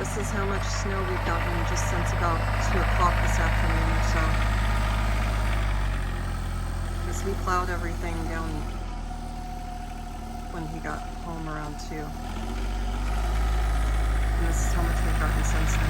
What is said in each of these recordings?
This is how much snow we've gotten just since about 2 o'clock this afternoon or so. Because he plowed everything down when he got home around 2. And this is how much we've gotten since then.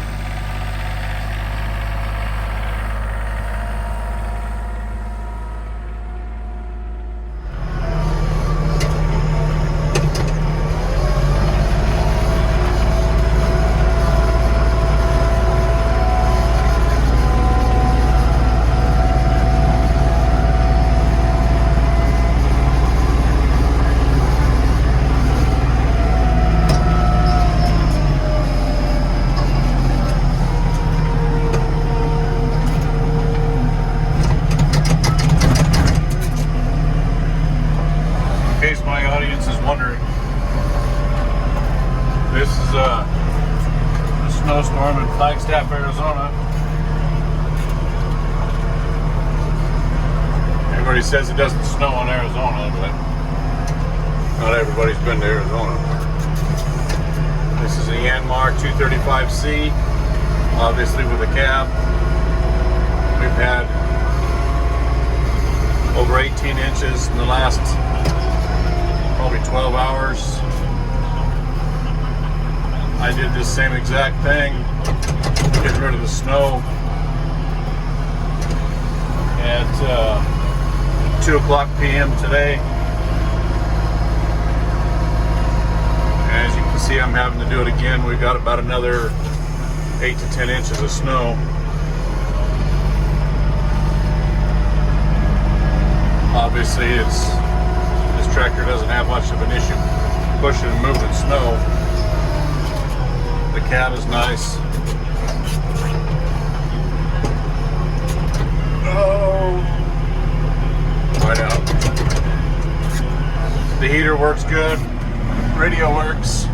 My audience is wondering, this is a snowstorm in Flagstaff, Arizona. Everybody says it doesn't snow in Arizona, but not everybody's been to Arizona. This is a Yanmar 235C, obviously with a cab. We've had over 18 inches in the last probably 12 hours. I did this same exact thing, getting rid of the snow at 2 o'clock p.m. today. As you can see, I'm having to do it again. We've got about another 8 to 10 inches of snow. Obviously, this tractor doesn't have much of an issue pushing and moving snow. The cab is nice. Oh, right out. The heater works good. Radio works.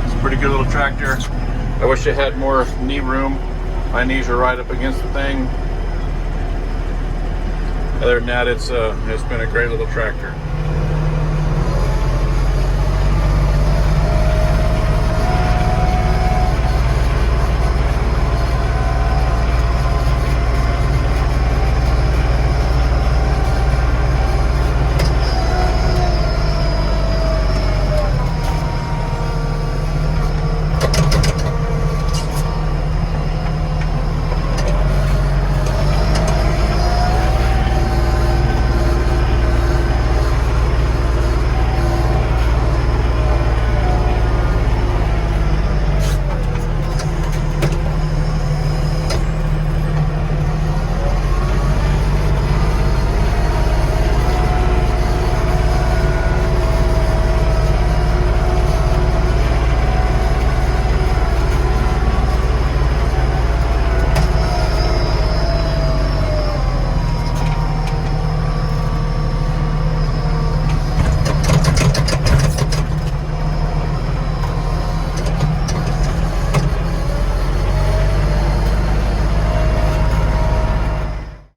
It's a pretty good little tractor. I wish it had more knee room. My knees are right up against the thing. Other than that, it's been a great little tractor.